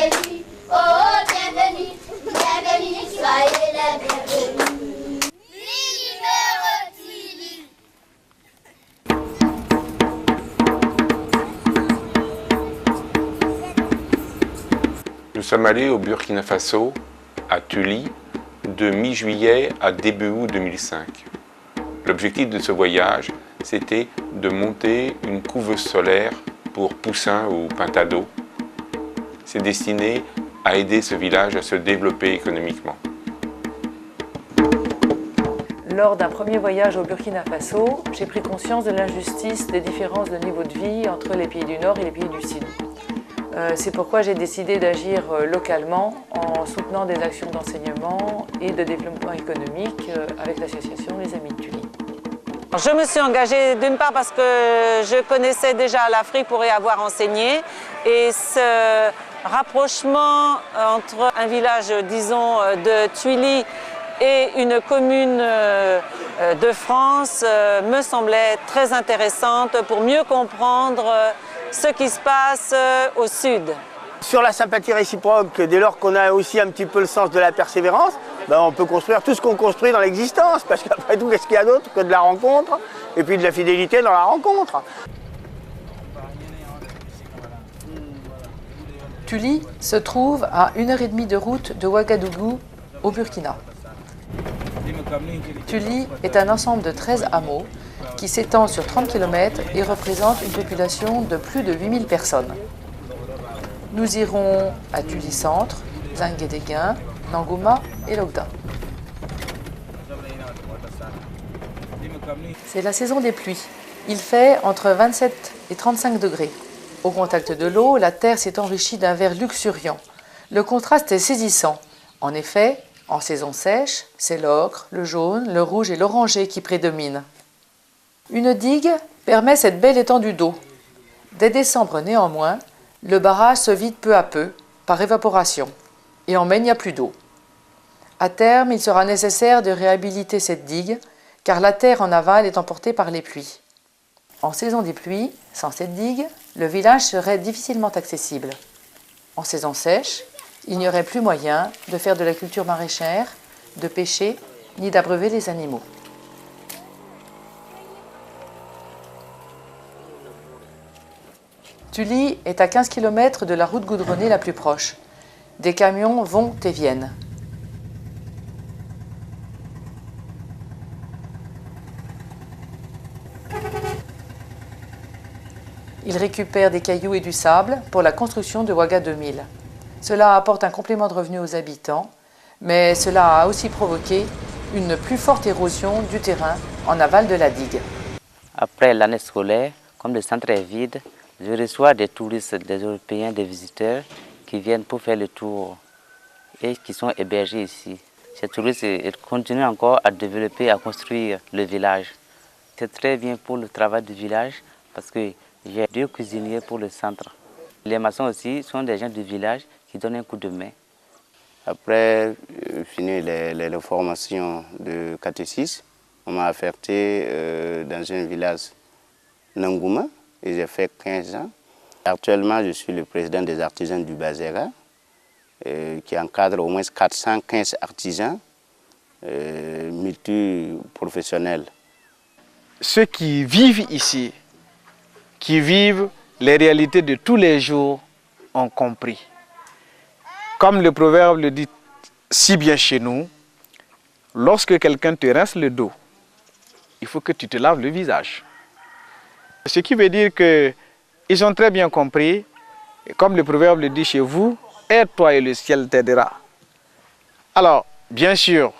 bienvenue, oh bienvenue, bienvenue, soyez les bienvenus. Nous sommes allés au Burkina Faso, à Tuli, de mi-juillet à début août 2005. L'objectif de ce voyage, c'était de monter une couveuse solaire pour poussins ou pintado. C'est destiné à aider ce village à se développer économiquement. Lors d'un premier voyage au Burkina Faso, j'ai pris conscience de l'injustice des différences de niveau de vie entre les pays du Nord et les pays du Sud. C'est pourquoi j'ai décidé d'agir localement en soutenant des actions d'enseignement et de développement économique avec l'association Les Amis de Tuli. Je me suis engagée d'une part parce que je connaissais déjà l'Afrique pour y avoir enseigné et ce rapprochement entre un village, disons, de Tuili et une commune de France me semblait très intéressante pour mieux comprendre ce qui se passe au sud. Sur la sympathie réciproque, dès lors qu'on a aussi un petit peu le sens de la persévérance, ben on peut construire tout ce qu'on construit dans l'existence, parce qu'après tout, qu'est-ce qu'il y a d'autre que de la rencontre, et puis de la fidélité dans la rencontre. Tuli se trouve à 1h30 de route de Ouagadougou, au Burkina. Tuli est un ensemble de 13 hameaux qui s'étend sur 30 km et représente une population de plus de 8000 personnes. Nous irons à Tuli Centre, Zinguédéguin, Nangouma et Logda. C'est la saison des pluies. Il fait entre 27 et 35 degrés. Au contact de l'eau, la terre s'est enrichie d'un vert luxuriant. Le contraste est saisissant. En effet, en saison sèche, c'est l'ocre, le jaune, le rouge et l'orangé qui prédominent. Une digue permet cette belle étendue d'eau. Dès décembre néanmoins, le barrage se vide peu à peu, par évaporation, et en mai il n'y a plus d'eau. À terme, il sera nécessaire de réhabiliter cette digue, car la terre en aval est emportée par les pluies. En saison des pluies, sans cette digue, le village serait difficilement accessible. En saison sèche, il n'y aurait plus moyen de faire de la culture maraîchère, de pêcher, ni d'abreuver les animaux. Tuli est à 15 km de la route goudronnée la plus proche. Des camions vont et viennent. Ils récupèrent des cailloux et du sable pour la construction de Ouaga 2000. Cela apporte un complément de revenus aux habitants, mais cela a aussi provoqué une plus forte érosion du terrain en aval de la digue. Après l'année scolaire, comme le centre est vide, je reçois des touristes, des Européens, des visiteurs qui viennent pour faire le tour et qui sont hébergés ici. Ces touristes continuent encore à développer, à construire le village. C'est très bien pour le travail du village parce que j'ai 2 cuisiniers pour le centre. Les maçons aussi sont des gens du village qui donnent un coup de main. Après fini les formations de catéchisme, on m'a affecté dans un village Nangouma et j'ai fait 15 ans. Actuellement, je suis le président des artisans du Bazera qui encadre au moins 415 artisans multiprofessionnels. Ceux qui vivent ici, qui vivent les réalités de tous les jours, ont compris. Comme le proverbe le dit si bien chez nous, lorsque quelqu'un te rince le dos, il faut que tu te laves le visage. Ce qui veut dire qu'ils ont très bien compris, et comme le proverbe le dit chez vous, aide-toi et le ciel t'aidera. Alors, bien sûr,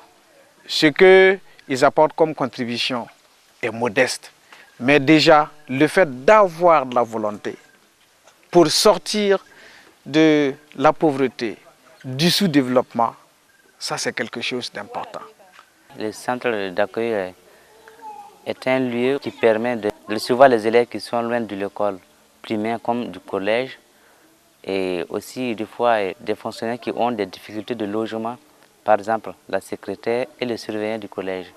ce qu'ils apportent comme contribution est modeste, mais déjà, le fait d'avoir de la volonté pour sortir de la pauvreté, du sous-développement, ça c'est quelque chose d'important. Le centre d'accueil est un lieu qui permet de recevoir les élèves qui sont loin de l'école primaire comme du collège et aussi des fois des fonctionnaires qui ont des difficultés de logement. Par exemple, la secrétaire et le surveillant du collège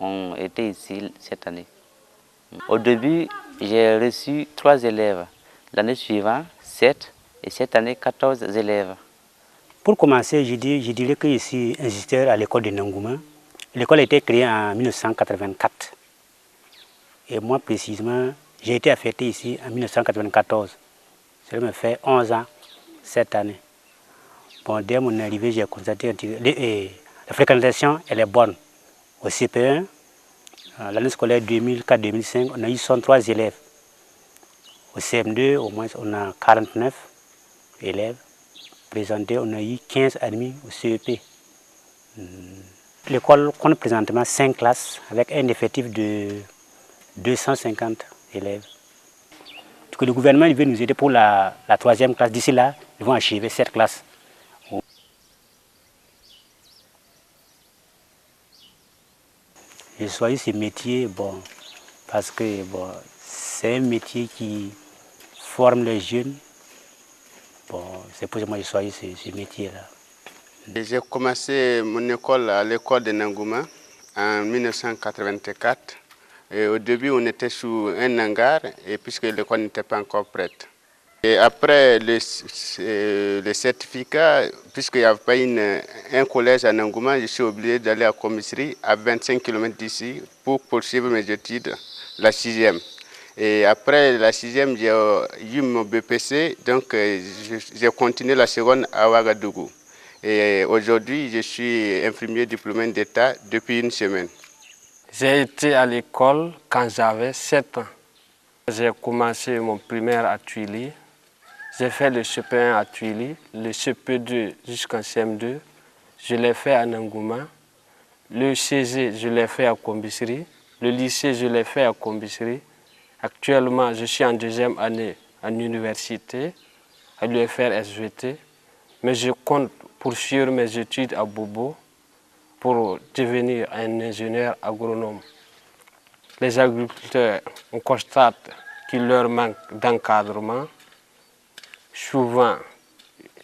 ont été ici cette année. Au début, j'ai reçu 3 élèves. L'année suivante, 7 Et cette année, 14 élèves. Pour commencer, je dirais que je suis instituteur à l'école de Nangouma. L'école a été créée en 1984. Et moi, précisément, j'ai été affecté ici en 1994. Ça me fait 11 ans cette année. Bon, dès mon arrivée, j'ai constaté que la fréquentation elle est bonne. Au CP1, l'année scolaire 2004-2005, on a eu 103 élèves. Au CM2, au moins, on a 49 élèves. Présentés, on a eu 15 admis au CEP. L'école compte présentement 5 classes avec un effectif de 250 élèves. Donc, le gouvernement veut nous aider pour la 3e classe. D'ici là, ils vont achever cette classe. J'ai choisi ce métier parce que c'est un métier qui forme les jeunes. C'est pour ça que j'ai choisi ce métier-là. J'ai commencé mon école à l'école de Nangouma en 1984. Et au début, on était sous un hangar, et puisque l'école n'était pas encore prête. Et après le certificat, puisqu'il n'y avait pas un collège à Nangouma, je suis obligé d'aller à Comisserie, à 25 km d'ici, pour poursuivre mes études, la 6e. Et après la 6e, j'ai eu mon BPC, donc j'ai continué la seconde à Ouagadougou. Et aujourd'hui, je suis infirmier diplômé d'État depuis une semaine. J'ai été à l'école quand j'avais 7 ans. J'ai commencé mon primaire à Tuili. J'ai fait le CP1 à Tuili, le CP2 jusqu'en CM2. Je l'ai fait à Nangouma. Le CG, je l'ai fait à Combisserie. Le lycée, je l'ai fait à Combisserie. Actuellement, je suis en 2e année en université, à l'UFR SVT. Mais je compte poursuivre mes études à Bobo pour devenir un ingénieur agronome. Les agriculteurs, on constate qu'il leur manque d'encadrement. Souvent,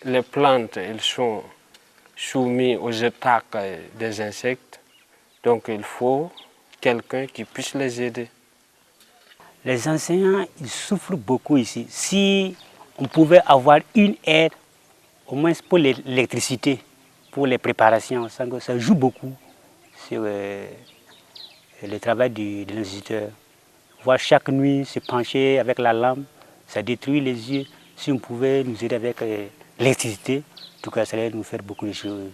les plantes elles sont soumises aux attaques des insectes. Donc il faut quelqu'un qui puisse les aider. Les enseignants, ils souffrent beaucoup ici. Si on pouvait avoir une aide, au moins pour l'électricité, pour les préparations, ça joue beaucoup sur le travail de l'instituteur. Voir chaque nuit se pencher avec la lampe, ça détruit les yeux. Si on pouvait nous aider avec l'électricité, en tout cas, ça allait nous faire beaucoup de choses.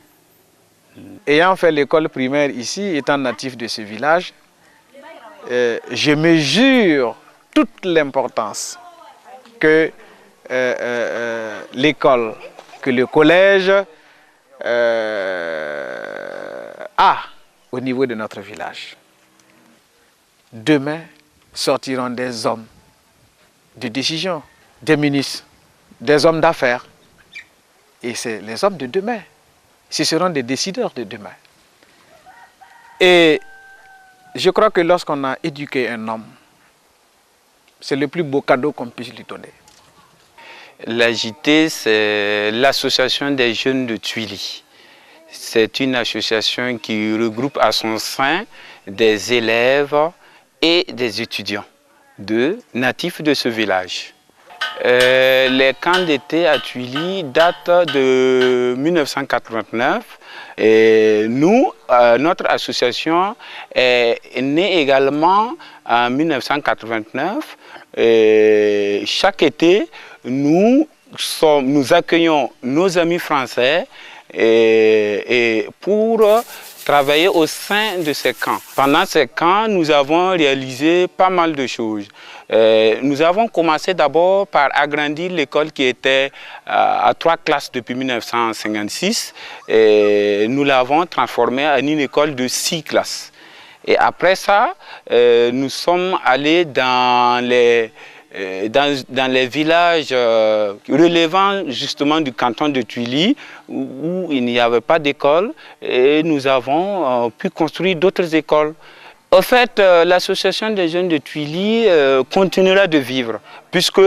Ayant fait l'école primaire ici, étant natif de ce village, je mesure toute l'importance que l'école, que le collège a au niveau de notre village. Demain sortiront des hommes de décision, des ministres, des hommes d'affaires. Et c'est les hommes de demain. Ce seront des décideurs de demain. Et je crois que lorsqu'on a éduqué un homme, c'est le plus beau cadeau qu'on puisse lui donner. L'AJT, c'est l'association des jeunes de Tuili. C'est une association qui regroupe à son sein des élèves et des étudiants natifs de ce village. Les camps d'été à Tuili datent de 1989. Et nous, notre association est née également en 1989. Et chaque été, nous accueillons nos amis français et pour travailler au sein de ces camps. Pendant ces camps, nous avons réalisé pas mal de choses. Nous avons commencé d'abord par agrandir l'école qui était à 3 classes depuis 1956. Et nous l'avons transformée en une école de 6 classes. Et après ça, nous sommes allés dans les villages relevant justement du canton de Tuili où il n'y avait pas d'école et nous avons pu construire d'autres écoles. En fait, l'association des jeunes de Tuili continuera de vivre puisque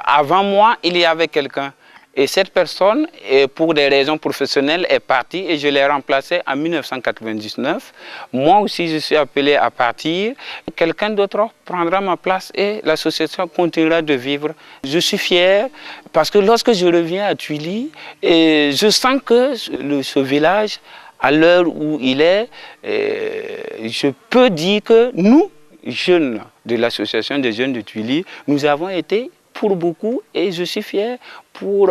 avant moi, il y avait quelqu'un. Et cette personne, pour des raisons professionnelles, est partie et je l'ai remplacée en 1999. Moi aussi, je suis appelé à partir. Quelqu'un d'autre prendra ma place et l'association continuera de vivre. Je suis fier parce que lorsque je reviens à Tuili, je sens que ce village, à l'heure où il est, je peux dire que nous, jeunes de l'association des jeunes de Tuili, nous avons été pour beaucoup et je suis fier pour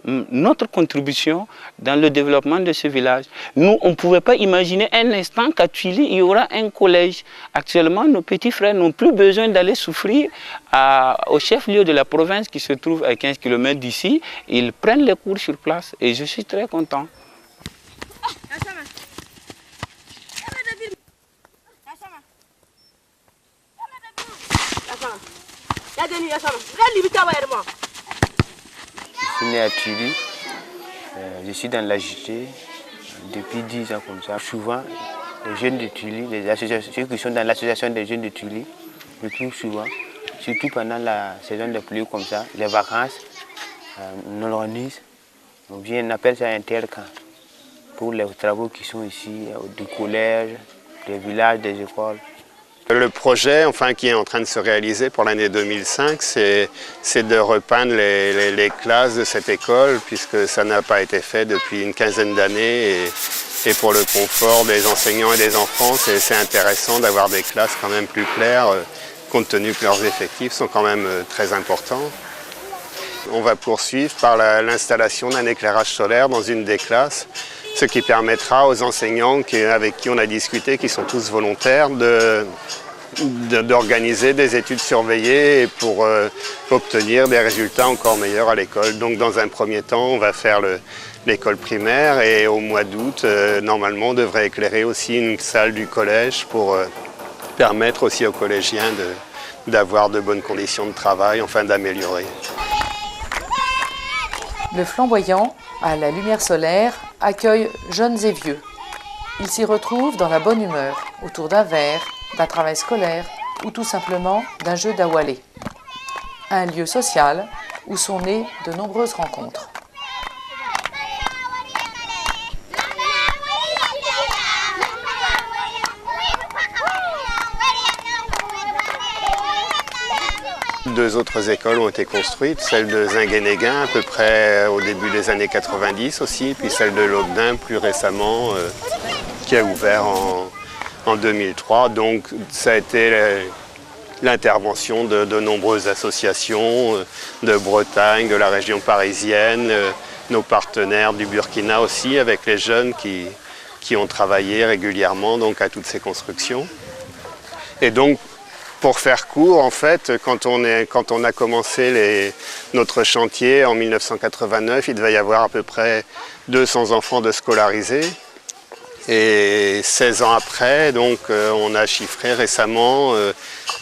notre contribution dans le développement de ce village. Nous, on ne pouvait pas imaginer un instant qu'à Tuili, il y aura un collège. Actuellement, nos petits frères n'ont plus besoin d'aller souffrir au chef-lieu de la province qui se trouve à 15 km d'ici. Ils prennent les cours sur place et je suis très content. Je suis né à Tuili, je suis dans l'AJT depuis 10 ans comme ça. Souvent, les jeunes de Tuili, ceux qui sont dans l'association des jeunes de Tuili, je trouve souvent, surtout pendant la saison de pluie comme ça, les vacances, on organise, on appelle ça un intercamp pour les travaux qui sont ici, du collège, des villages, des écoles. Le projet qui est en train de se réaliser pour l'année 2005, c'est de repeindre les classes de cette école, puisque ça n'a pas été fait depuis une quinzaine d'années. Et pour le confort des enseignants et des enfants, c'est intéressant d'avoir des classes quand même plus claires, compte tenu que leurs effectifs sont quand même très importants. On va poursuivre par l'installation d'un éclairage solaire dans une des classes, ce qui permettra aux enseignants avec qui on a discuté, qui sont tous volontaires, d'organiser des études surveillées pour obtenir des résultats encore meilleurs à l'école. Donc dans un premier temps, on va faire l'école primaire et au mois d'août, normalement, on devrait éclairer aussi une salle du collège pour permettre aussi aux collégiens d'avoir de bonnes conditions de travail, d'améliorer. Le flamboyant, à la lumière solaire, accueille jeunes et vieux. Ils s'y retrouvent dans la bonne humeur, autour d'un verre, d'un travail scolaire ou tout simplement d'un jeu d'awalé. Un lieu social où sont nées de nombreuses rencontres. Deux autres écoles ont été construites, celle de Zinguenéguin à peu près au début des années 90 aussi, puis celle de Logdin plus récemment qui a ouvert en 2003. Donc ça a été l'intervention de nombreuses associations de Bretagne, de la région parisienne, nos partenaires du Burkina aussi, avec les jeunes qui ont travaillé régulièrement à toutes ces constructions. Et donc, pour faire court, quand on a commencé notre chantier en 1989, il devait y avoir à peu près 200 enfants de scolarisés. Et 16 ans après, on a chiffré récemment,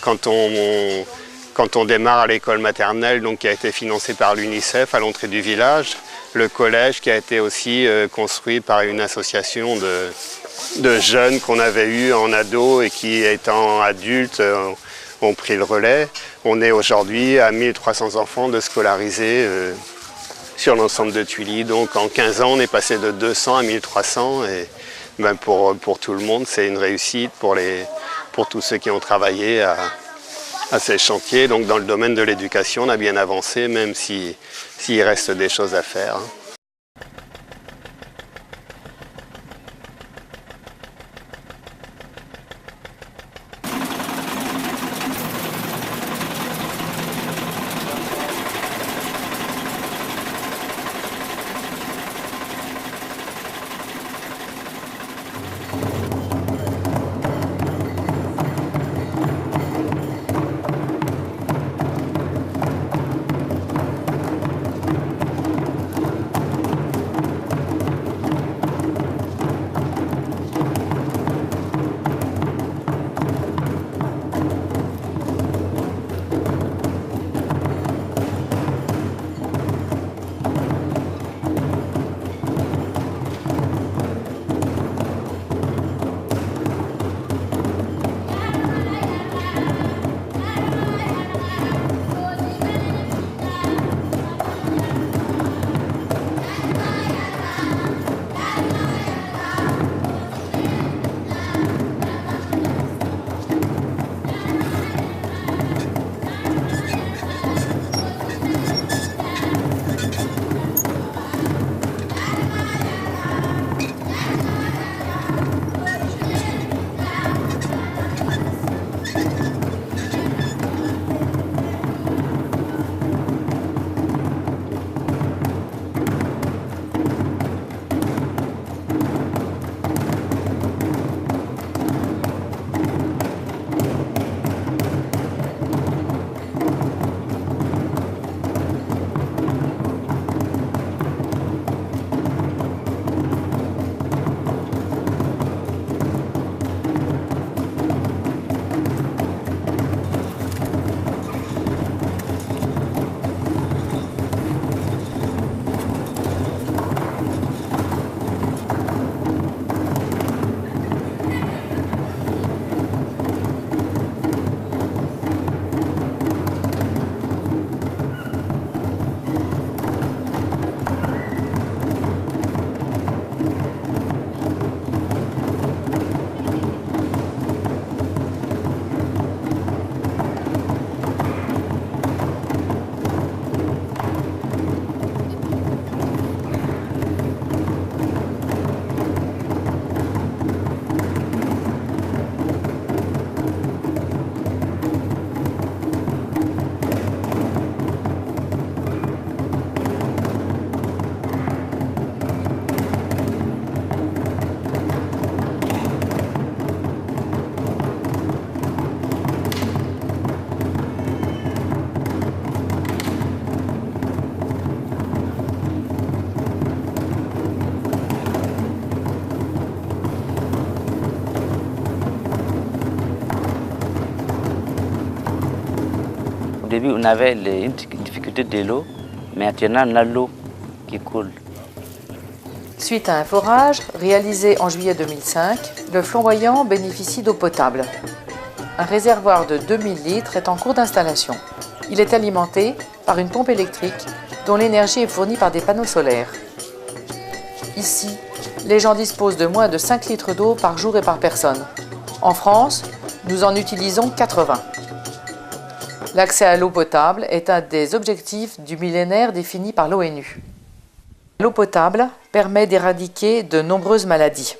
quand on démarre à l'école maternelle, qui a été financée par l'UNICEF à l'entrée du village, le collège qui a été aussi construit par une association de jeunes qu'on avait eu en ado et qui, étant adultes, ont pris le relais. On est aujourd'hui à 1300 enfants de scolarisés sur l'ensemble de Tuili. Donc en 15 ans, on est passé de 200 à 1300 et pour tout le monde, c'est une réussite pour tous ceux qui ont travaillé à ces chantiers. Donc dans le domaine de l'éducation, on a bien avancé, même s'il reste des choses à faire. début, on avait une difficulté de l'eau, mais maintenant, on a l'eau qui coule. Suite à un forage réalisé en juillet 2005, le Flamboyant bénéficie d'eau potable. Un réservoir de 2000 litres est en cours d'installation. Il est alimenté par une pompe électrique dont l'énergie est fournie par des panneaux solaires. Ici, les gens disposent de moins de 5 litres d'eau par jour et par personne. En France, nous en utilisons 80. L'accès à l'eau potable est un des objectifs du millénaire défini par l'ONU. L'eau potable permet d'éradiquer de nombreuses maladies.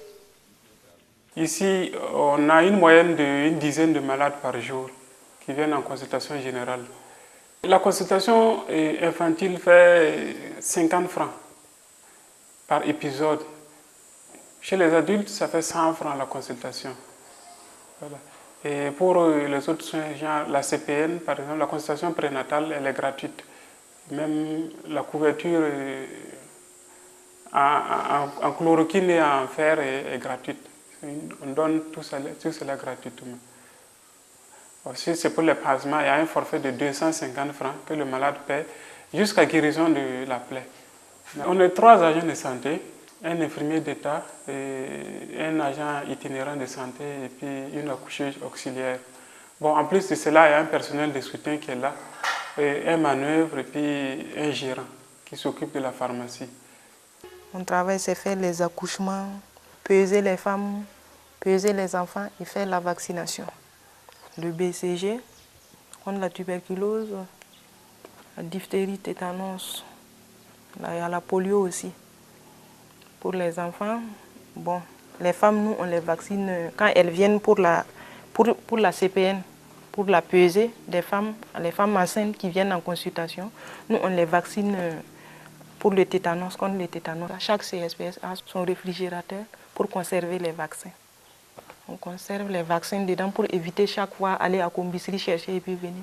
Ici, on a une moyenne d'une dizaine de malades par jour qui viennent en consultation générale. La consultation infantile fait 50 francs par épisode. Chez les adultes, ça fait 100 francs la consultation. Voilà. Et pour les autres soins, genre la CPN, par exemple, la consultation prénatale, elle est gratuite. Même la couverture en chloroquine et en fer est gratuite. On donne tout cela gratuitement. Aussi, c'est pour les pansements, il y a un forfait de 250 francs que le malade paie jusqu'à guérison de la plaie. On est 3 agents de santé, un infirmier d'État, un agent itinérant de santé et puis une accoucheuse auxiliaire. Bon, en plus de cela, il y a un personnel de soutien qui est là, un manœuvre et puis un gérant qui s'occupe de la pharmacie. Mon travail, c'est faire les accouchements, peser les femmes, peser les enfants et faire la vaccination. Le BCG, contre la tuberculose, la diphtérie, tétanos, il y a la polio aussi. Pour les enfants, bon, les femmes, nous, on les vaccine quand elles viennent pour la CPN, pour la pesée des femmes, les femmes enceintes qui viennent en consultation. Nous, on les vaccine pour le tétanos, contre le tétanos. Chaque CSPS a son réfrigérateur pour conserver les vaccins. On conserve les vaccins dedans pour éviter chaque fois aller à Combisserie chercher et puis venir.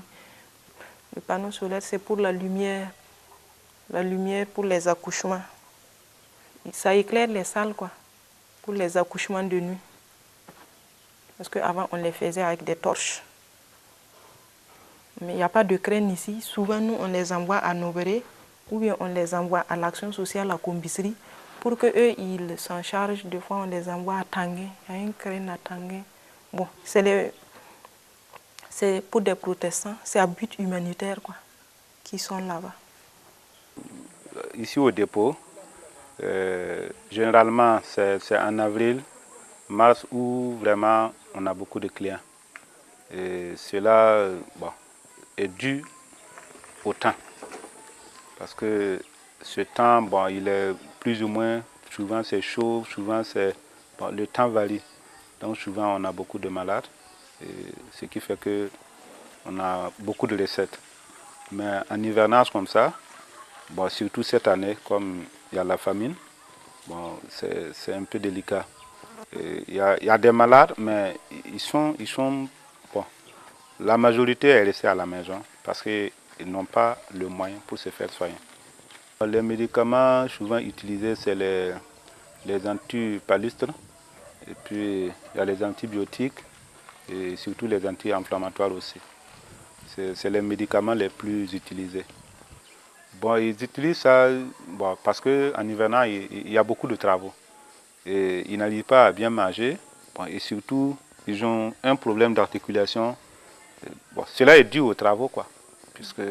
Le panneau solaire, c'est pour la lumière pour les accouchements. Ça éclaire les salles, quoi, pour les accouchements de nuit. Parce qu'avant, on les faisait avec des torches. Mais il n'y a pas de crène ici. Souvent, nous, on les envoie à Noveré ou bien on les envoie à l'action sociale à Combisserie pour qu'eux, ils s'en chargent. Des fois, on les envoie à Tanguay. Il y a une crène à Tanguay. Bon, c'est pour des protestants. C'est à but humanitaire, quoi, qui sont là-bas. Ici au dépôt, généralement, c'est en avril, mars où vraiment on a beaucoup de clients. Et cela est dû au temps. Parce que ce temps, il est plus ou moins, souvent c'est chaud, souvent le temps varie. Donc souvent on a beaucoup de malades, ce qui fait qu'on a beaucoup de recettes. Mais en hivernage comme ça, surtout cette année, comme il y a la famine, c'est un peu délicat. Il y a des malades, mais ils sont la majorité est restée à la maison parce qu'ils n'ont pas le moyen pour se faire soigner. Les médicaments souvent utilisés, c'est les antipaludistes, et puis il y a les antibiotiques et surtout les anti-inflammatoires aussi. C'est les médicaments les plus utilisés. Ils utilisent ça parce qu'en hivernage, il y a beaucoup de travaux. Et ils n'arrivent pas à bien manger. Et surtout, ils ont un problème d'articulation. Cela est dû aux travaux, puisque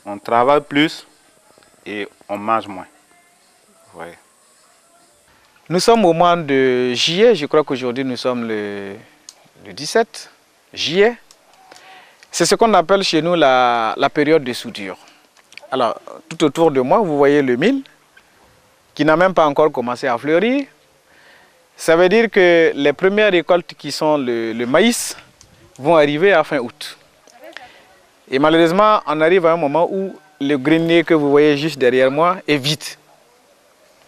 on travaille plus et on mange moins. Ouais. Nous sommes au mois de juillet. Je crois qu'aujourd'hui, nous sommes le 17 juillet. C'est ce qu'on appelle chez nous la période de soudure. Alors, tout autour de moi, vous voyez le mil qui n'a même pas encore commencé à fleurir. Ça veut dire que les premières récoltes qui sont le maïs vont arriver à fin août. Et malheureusement, on arrive à un moment où le grenier que vous voyez juste derrière moi est vide.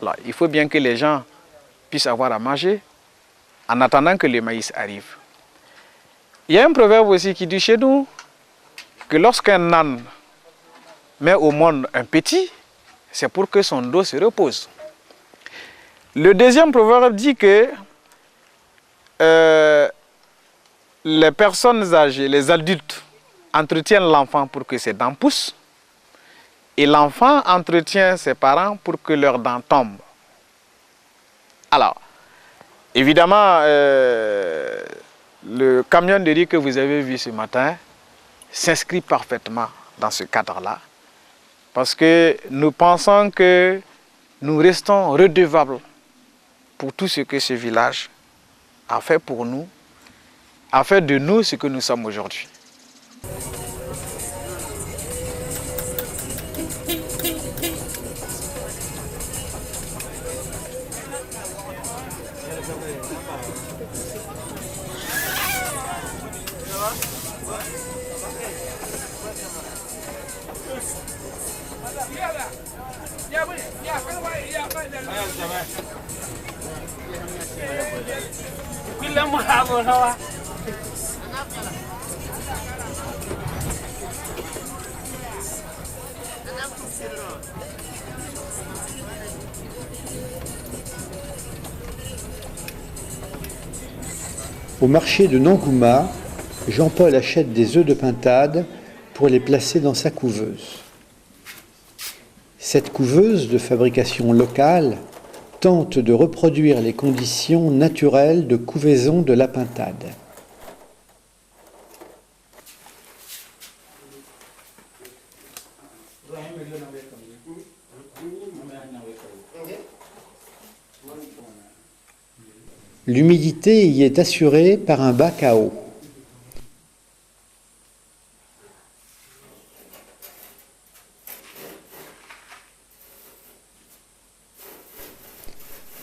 Alors, il faut bien que les gens puissent avoir à manger en attendant que le maïs arrive. Il y a un proverbe aussi qui dit chez nous que lorsqu'un âne met au monde un petit, c'est pour que son dos se repose. Le deuxième proverbe dit que les personnes âgées, les adultes, entretiennent l'enfant pour que ses dents poussent, et l'enfant entretient ses parents pour que leurs dents tombent. Alors, évidemment, le camion de riz que vous avez vu ce matin s'inscrit parfaitement dans ce cadre-là, parce que nous pensons que nous restons redevables pour tout ce que ce village a fait pour nous, a fait de nous ce que nous sommes aujourd'hui. Au marché de Nangouma, Jean-Paul achète des œufs de pintade pour les placer dans sa couveuse. Cette couveuse de fabrication locale tente de reproduire les conditions naturelles de couvaison de la pintade. L'humidité y est assurée par un bac à eau.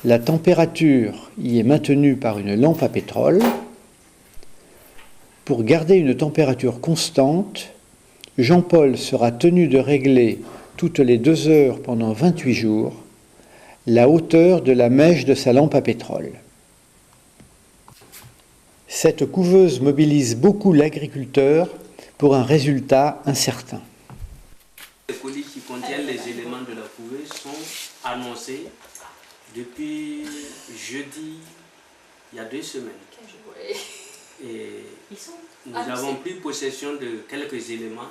La température y est maintenue par une lampe à pétrole. Pour garder une température constante, Jean-Paul sera tenu de régler toutes les 2 heures pendant 28 jours la hauteur de la mèche de sa lampe à pétrole. Cette couveuse mobilise beaucoup l'agriculteur pour un résultat incertain. Les colis qui contiennent les éléments de la couveuse sont annoncés depuis jeudi, il y a 2 semaines. Et nous avons pris possession de quelques éléments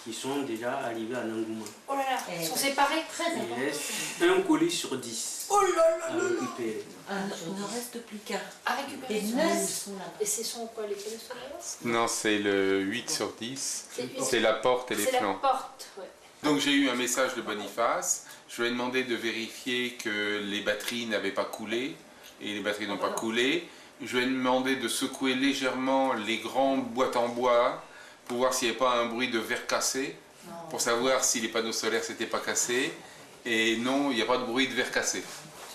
qui sont déjà arrivés à Nangouma. Oh là là, ils sont séparés. Il reste un colis sur 10 à récupérer. Il ne reste plus qu'un. À récupérer. Et ce sont quoi, les colis solaires? Non, c'est le 8 sur 10. C'est la porte et les flancs. C'est la porte, ouais. Donc j'ai eu un message de Boniface. Je lui ai demandé de vérifier que les batteries n'avaient pas coulé. Et les batteries n'ont pas coulé. Je lui ai demandé de secouer légèrement les grandes boîtes en bois pour voir s'il n'y avait pas un bruit de verre cassé, pour savoir si les panneaux solaires s'étaient pas cassés. Et non, il n'y a pas de bruit de verre cassé.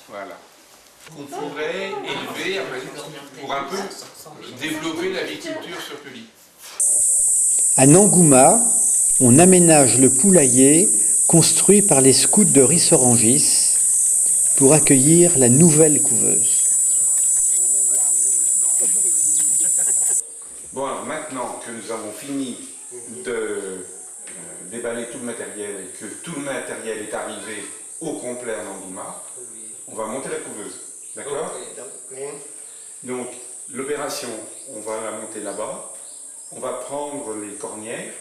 Voilà. On pourrait élever pour un peu développer l'agriculture sur Puli. À Nangouma, on aménage le poulailler construit par les scouts de Rissorangis pour accueillir la nouvelle couveuse. Bon, alors maintenant que nous avons fini de déballer tout le matériel et que tout le matériel est arrivé au complet à Nangouma, on va monter la couveuse. D'accord? Donc, l'opération, on va la monter là-bas. On va prendre les cornières,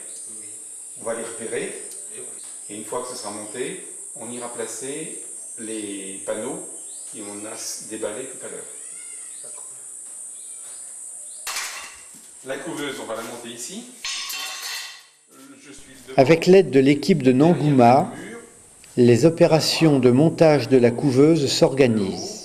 on va les repérer. Et une fois que ce sera monté, on ira placer les panneaux qu'on a déballés tout à l'heure. La couveuse, on va la monter ici. Avec l'aide de l'équipe de Nangouma, les opérations de montage de la couveuse s'organisent.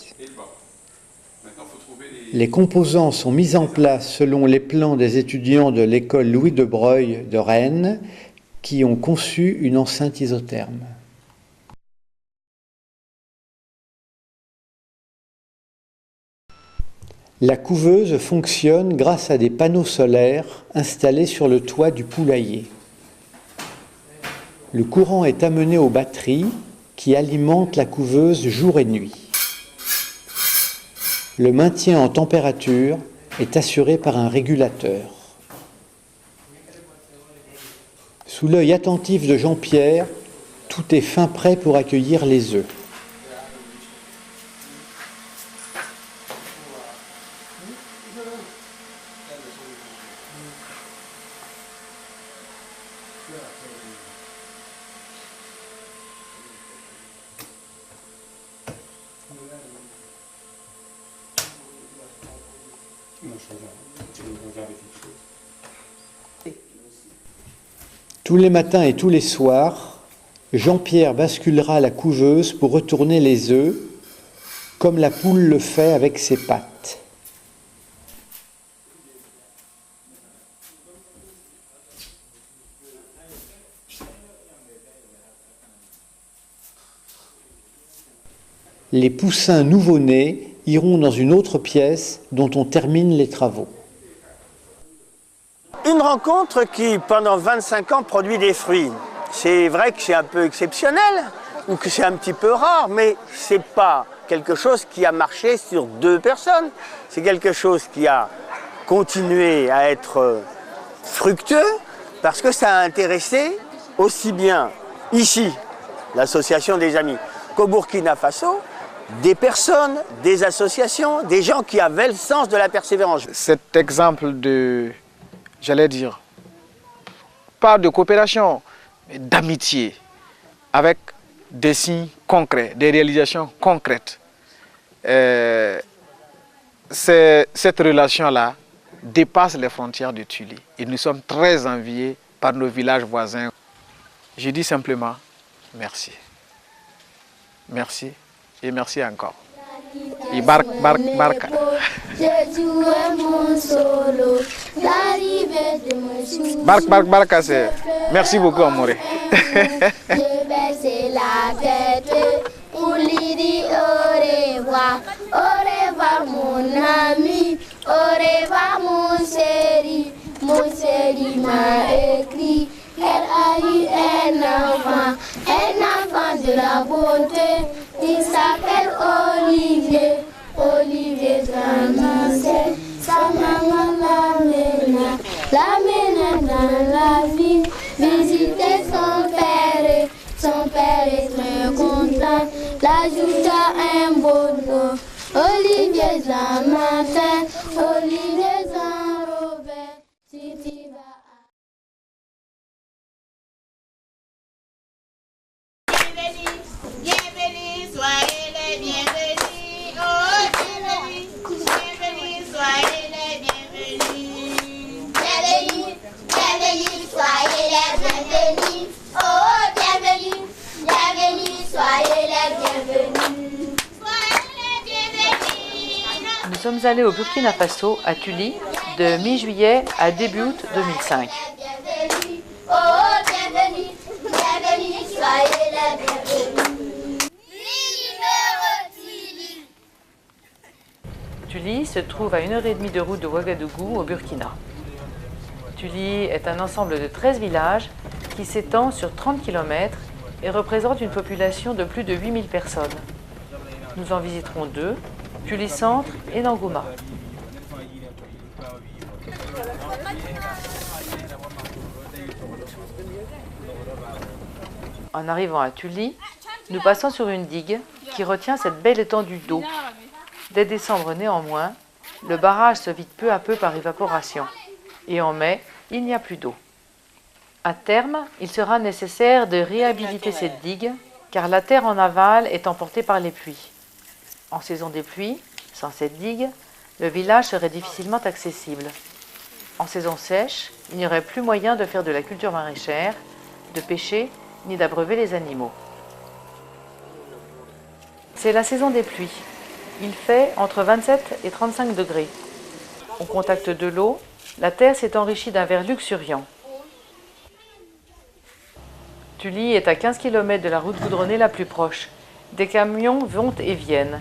Les composants sont mis en place selon les plans des étudiants de l'école Louis de Broglie de Rennes qui ont conçu une enceinte isotherme. La couveuse fonctionne grâce à des panneaux solaires installés sur le toit du poulailler. Le courant est amené aux batteries qui alimentent la couveuse jour et nuit. Le maintien en température est assuré par un régulateur. Sous l'œil attentif de Jean-Pierre, tout est fin prêt pour accueillir les œufs. Tous les matins et tous les soirs, Jean-Pierre basculera la couveuse pour retourner les œufs, comme la poule le fait avec ses pattes. Les poussins nouveau-nés iront dans une autre pièce dont on termine les travaux. Une rencontre qui, pendant 25 ans, produit des fruits. C'est vrai que c'est un peu exceptionnel, ou que c'est un petit peu rare, mais ce n'est pas quelque chose qui a marché sur 2 personnes. C'est quelque chose qui a continué à être fructueux, parce que ça a intéressé aussi bien ici, l'association des amis, qu'au Burkina Faso, des personnes, des associations, des gens qui avaient le sens de la persévérance. Cet exemple de, j'allais dire, pas de coopération, mais d'amitié, avec des signes concrets, des réalisations concrètes. Cette relation-là dépasse les frontières de Tuli. Et nous sommes très enviés par nos villages voisins. Je dis simplement merci. Merci et merci encore. Et barka. Barka, c'est merci beaucoup, Amoré. Je baisse la tête pour lui dire au revoir mon ami, au revoir mon chéri. Mon chéri m'a écrit qu'elle a eu un enfant de la beauté, il s'appelle Olivier. Olivier Zamassé, sa maman l'amène dans la ville, visiter son père est très content, l'ajoute à un beau nom, Olivier Zamassé, Olivier Zan-Robert, si tu vas à... Bienvenue, soyez les bienvenus. Bienvenue, soyez les bienvenus. Bienvenue, bienvenue, soyez les bienvenus. Oh, bienvenue, bienvenue, soyez les bienvenus. Soyez les bienvenus. Nous sommes allés au Burkina Faso, à Tuli, de mi-juillet à début août 2005. Bienvenue, oh, bienvenue, bienvenue, soyez les bienvenus. Tuli se trouve à 1h30 de route de Ouagadougou, au Burkina. Tuli est un ensemble de 13 villages qui s'étend sur 30 km et représente une population de plus de 8000 personnes. Nous en visiterons 2, Tuli Centre et Nangouma. En arrivant à Tuli, nous passons sur une digue qui retient cette belle étendue d'eau. Dès décembre néanmoins, le barrage se vide peu à peu par évaporation. Et en mai, il n'y a plus d'eau. À terme, il sera nécessaire de réhabiliter cette digue, car la terre en aval est emportée par les pluies. En saison des pluies, sans cette digue, le village serait difficilement accessible. En saison sèche, il n'y aurait plus moyen de faire de la culture maraîchère, de pêcher, ni d'abreuver les animaux. C'est la saison des pluies. Il fait entre 27 et 35 degrés. Au contact de l'eau, la terre s'est enrichie d'un verre luxuriant. Tuli est à 15 km de la route goudronnée la plus proche. Des camions vont et viennent.